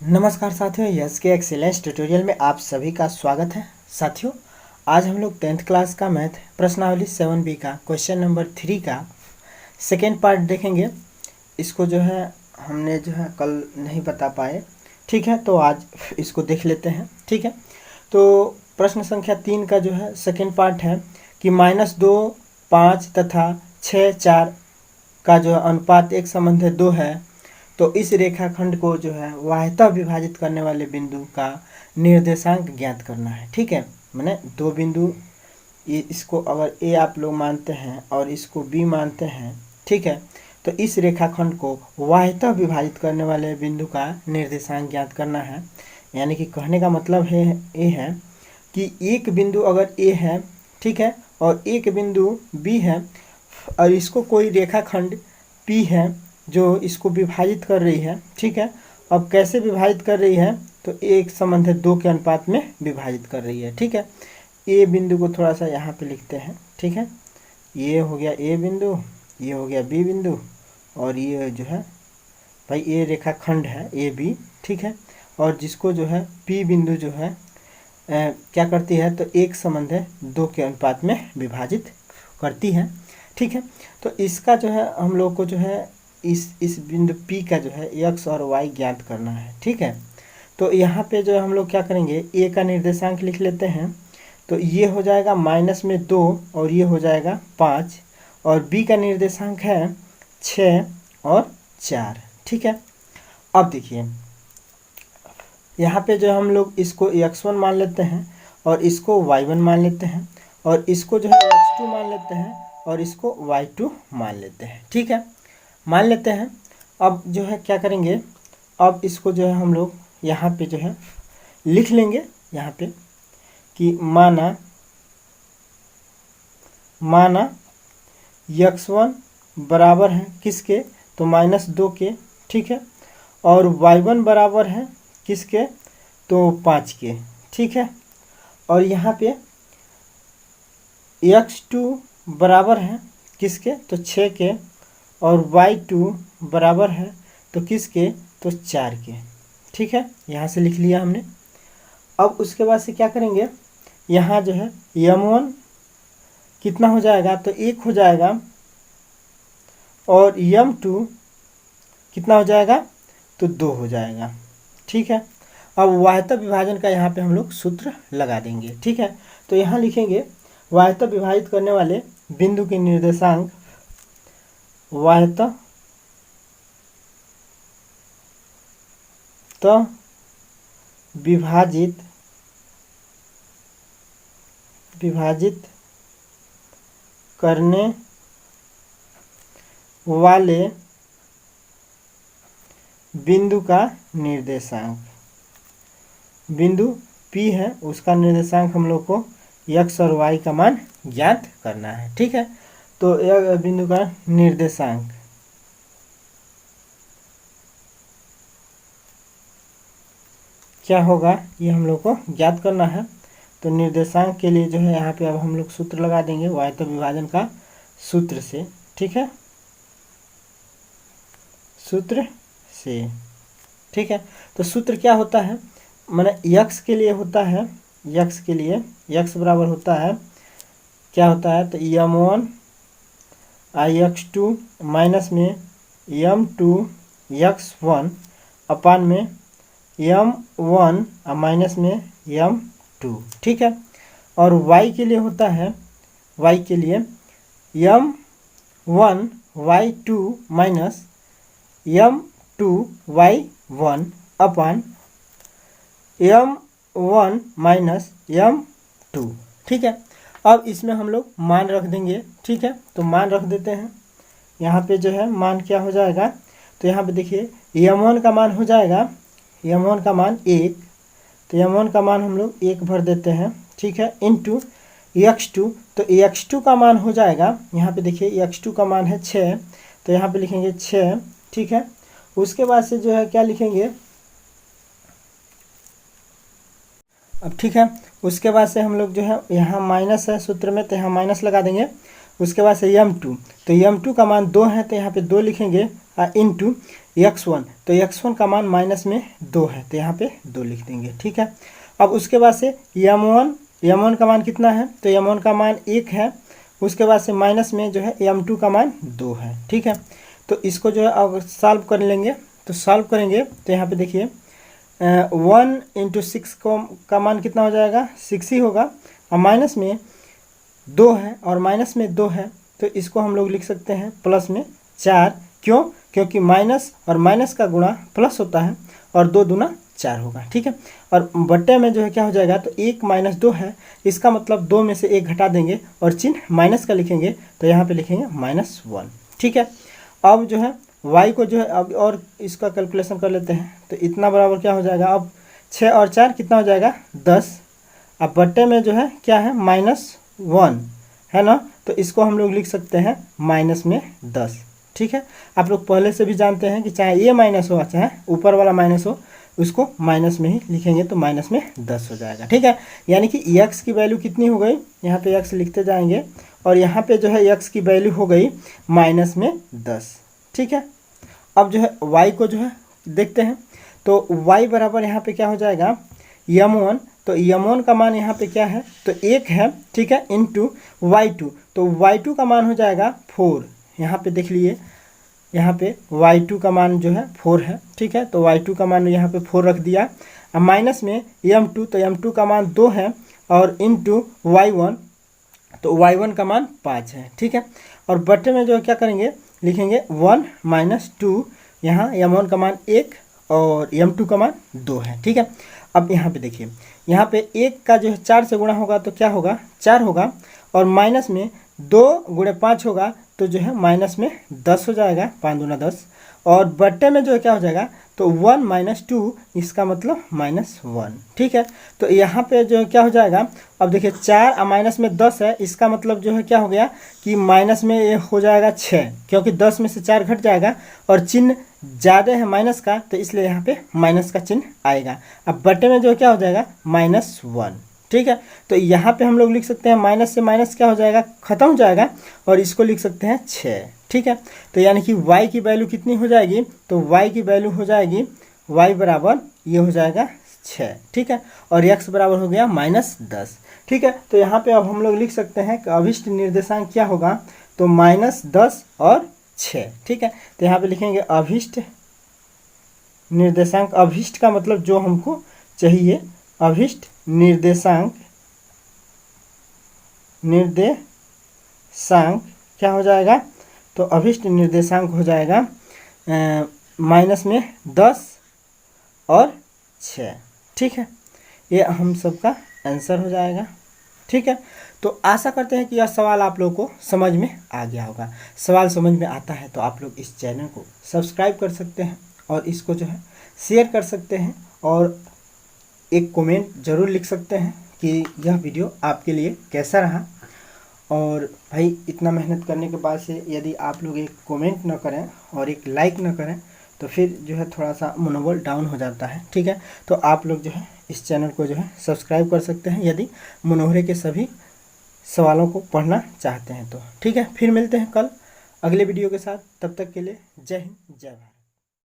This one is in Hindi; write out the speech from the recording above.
नमस्कार साथियों, यस के एक्सीलेंस ट्यूटोरियल में आप सभी का स्वागत है। साथियों, आज हम लोग 10th क्लास का मैथ प्रश्नावली 7B का क्वेश्चन नंबर 3 का सेकेंड पार्ट देखेंगे। इसको जो है हमने कल नहीं बता पाए, ठीक है, तो आज इसको देख लेते हैं। ठीक है, तो प्रश्न संख्या 3 का जो है सेकेंड पार्ट है कि -2, 5 तथा 6, 4 का जो अनुपात एक संबंध 2 है, तो इस रेखाखंड को जो है वाह्यतः विभाजित करने वाले बिंदु का निर्देशांक ज्ञात करना है। ठीक है, मैंने दो बिंदु, ये इसको अगर ए आप लोग मानते हैं और इसको बी मानते हैं, ठीक है, तो इस रेखाखंड को वाह्यतः विभाजित करने वाले बिंदु का निर्देशांक ज्ञात करना है। यानी कि कहने का मतलब है ये है कि एक बिंदु अगर ए है, ठीक है, और एक बिंदु बी है और इसको कोई रेखाखंड पी है जो इसको विभाजित कर रही है। ठीक है, अब कैसे विभाजित कर रही है, तो एक संबंध 2 के अनुपात में विभाजित कर रही है। ठीक है, ए बिंदु को थोड़ा सा यहाँ पे लिखते हैं। ठीक है, ये हो गया ए बिंदु, ये हो गया बी बिंदु, और ये जो है भाई ये रेखाखंड है ए बी। ठीक है, और जिसको जो है पी बिंदु जो है क्या करती है, तो एक संबंध 2 के अनुपात में विभाजित करती है। ठीक है, तो इसका जो है हम लोग को जो है इस बिंदु P का जो है x और y ज्ञात करना है। ठीक है, तो यहाँ पे जो है हम लोग क्या करेंगे, a का निर्देशांक लिख लेते हैं। तो ये हो जाएगा -2 और ये हो जाएगा 5, और b का निर्देशांक है 6 और 4। ठीक है, अब देखिए यहाँ पे जो हम लोग इसको x1 मान लेते हैं और इसको y1 मान लेते हैं, और इसको जो है x2 मान लेते हैं और इसको y2 मान लेते हैं। ठीक है, मान लेते हैं। अब जो है क्या करेंगे, अब इसको जो है हम लोग यहाँ पे जो है लिख लेंगे यहाँ पे कि माना x1 बराबर है किसके, तो -2 के। ठीक है, और y1 बराबर है किसके, तो 5 के। ठीक है, और यहाँ पे x2 बराबर है किसके, तो 6 के, और y2 बराबर है तो किसके, तो 4 के। ठीक है, यहाँ से लिख लिया हमने। अब उसके बाद से क्या करेंगे, यहाँ जो है m1 कितना हो जाएगा, तो 1 हो जाएगा, और m2 कितना हो जाएगा, तो 2 हो जाएगा। ठीक है, अब वाह्यतः विभाजन का यहाँ पे हम लोग सूत्र लगा देंगे। ठीक है, तो यहाँ लिखेंगे वाह्यतः विभाजित करने वाले बिंदु के निर्देशांक, वाह्यतः विभाजित करने वाले बिंदु का निर्देशांक, बिंदु P है उसका निर्देशांक हम लोग को x और y का मान ज्ञात करना है। ठीक है, तो यह बिंदु का निर्देशांक क्या होगा, ये हम लोग को ज्ञात करना है। तो निर्देशांक के लिए जो है यहाँ पे अब हम लोग सूत्र लगा देंगे वाह्यतः विभाजन का सूत्र से। ठीक है, सूत्र से। ठीक है, तो सूत्र क्या होता है, माने x के लिए होता है, x के लिए x बराबर होता है, क्या होता है, तो m1 x2 माइनस में m2 x1 अपान में m1 माइनस में m2। ठीक है, और y के लिए होता है, y के लिए m1 y2 minus m2 y1 अपान m1 माइनस m2। ठीक है, अब इसमें हम लोग मान रख देंगे। ठीक है, तो मान रख देते हैं। यहाँ पे जो है मान क्या हो जाएगा, तो यहाँ पे देखिए m1 का मान हो जाएगा, m1 का मान 1, तो m1 का मान हम लोग 1 भर देते हैं। ठीक है, इंटू x2, तो x2 का मान हो जाएगा, यहाँ पे देखिए x2 का मान है 6, तो यहाँ पे लिखेंगे 6। ठीक है, उसके बाद से जो है क्या लिखेंगे, अब ठीक है, उसके बाद से हम लोग जो है यहाँ माइनस है सूत्र में, तो यहाँ माइनस लगा देंगे, उसके बाद से m2, तो m2 का मान 2 है तो यहाँ पे 2 लिखेंगे इंटू x1, तो x1 का मान माइनस में 2 है तो यहाँ पे 2 लिख देंगे। ठीक है, अब उसके बाद से m1 का मान कितना है, तो m1 का मान 1 है, उसके बाद से माइनस में जो है m2 का मान 2 है। ठीक है, तो इसको जो है अगर सॉल्व कर लेंगे तो सॉल्व करेंगे तो यहाँ पे देखिए 1 इंटू 6 का मान कितना हो जाएगा, 6 ही होगा, और माइनस में 2 है और माइनस में 2 है तो इसको हम लोग लिख सकते हैं प्लस में 4। क्यों, क्योंकि माइनस और माइनस का गुणा प्लस होता है और 2 दूना 4 होगा। ठीक है, और बट्टे में जो है क्या हो जाएगा, तो 1 माइनस 2 है, इसका मतलब 2 में से 1 घटा देंगे और चिन्ह माइनस का लिखेंगे तो यहाँ पे लिखेंगे -1। ठीक है, अब जो है y को जो है अब और इसका कैलकुलेशन कर लेते हैं, तो इतना बराबर क्या हो जाएगा, अब 6 और 4 कितना हो जाएगा 10, अब बट्टे में जो है क्या है -1 है ना, तो इसको हम लोग लिख सकते हैं माइनस में 10। ठीक है, आप लोग पहले से भी जानते हैं कि चाहे ये माइनस हो चाहे ऊपर वाला माइनस हो, उसको माइनस में ही लिखेंगे तो माइनस में 10 हो जाएगा। ठीक है, यानी कि x की वैल्यू कितनी हो गई, यहाँ पे x लिखते जाएंगे और यहाँ पे जो है x की वैल्यू हो गई माइनस में 10। ठीक है, अब जो है y को जो है देखते हैं, तो y बराबर यहाँ पे क्या हो जाएगा m1, तो m1 का मान यहाँ पे क्या है, तो 1 है। ठीक है, इंटू y2, तो y2 का मान हो जाएगा 4, यहाँ पे देख लिए यहाँ पे y2 का मान जो है 4 है। ठीक है, तो y2 का मान यहाँ पे 4 रख दिया, अब माइनस में m2, तो m2 का मान 2 है और इंटू y1, तो y1 का मान 5 है। ठीक है, और बट्टे में जो है क्या करेंगे, लिखेंगे 1 माइनस 2, यहाँ m1 का मान 1 और m2 का मान 2 है। ठीक है, अब यहाँ पे देखिए, यहाँ पे 1 का जो है 4 से गुणा होगा तो क्या होगा 4 होगा, और माइनस में 2 गुणे 5 होगा तो जो है माइनस में 10 हो जाएगा, 5 दूना 10, और बट्टे में जो है क्या हो जाएगा, तो 1 माइनस 2, इसका मतलब -1। ठीक है, तो यहाँ पे जो है क्या हो जाएगा, अब देखिए 4 और माइनस में 10 है, इसका मतलब जो है क्या हो गया कि माइनस में ये हो जाएगा 6, क्योंकि 10 में से 4 घट जाएगा और चिन्ह ज़्यादा है माइनस का, तो इसलिए यहाँ पे माइनस का चिन्ह आएगा। अब बट्टे में जो है क्या हो जाएगा -1। ठीक है, तो यहाँ पे हम लोग लिख सकते हैं माइनस से माइनस क्या हो जाएगा, खत्म हो जाएगा, और इसको लिख सकते हैं 6। ठीक है, तो यानी कि y की वैल्यू कितनी हो जाएगी, तो y की वैल्यू हो जाएगी y बराबर ये हो जाएगा 6। ठीक है, और x बराबर हो गया -10। ठीक है, तो यहाँ पे अब हम लोग लिख सकते हैं कि अभिष्ट निर्देशांक क्या होगा, तो -10 और 6। ठीक है, तो यहाँ पे लिखेंगे अभिष्ट निर्देशांक, अभिष्ट का मतलब जो हमको चाहिए, अभिष्ट निर्देशांक क्या हो जाएगा, तो अभिष्ट निर्देशांक हो जाएगा माइनस में 10 और 6। ठीक है, ये हम सबका आंसर हो जाएगा। ठीक है, तो आशा करते हैं कि यह सवाल आप लोगों को समझ में आ गया होगा। सवाल समझ में आता है तो आप लोग इस चैनल को सब्सक्राइब कर सकते हैं और इसको जो है शेयर कर सकते हैं, और एक कमेंट ज़रूर लिख सकते हैं कि यह वीडियो आपके लिए कैसा रहा। और भाई इतना मेहनत करने के बाद से यदि आप लोग एक कमेंट न करें और एक लाइक न करें तो फिर जो है थोड़ा सा मनोबल डाउन हो जाता है। ठीक है, तो आप लोग जो है इस चैनल को जो है सब्सक्राइब कर सकते हैं यदि मनोहरे के सभी सवालों को पढ़ना चाहते हैं तो। ठीक है, फिर मिलते हैं कल अगले वीडियो के साथ, तब तक के लिए जय हिंद जय भारत।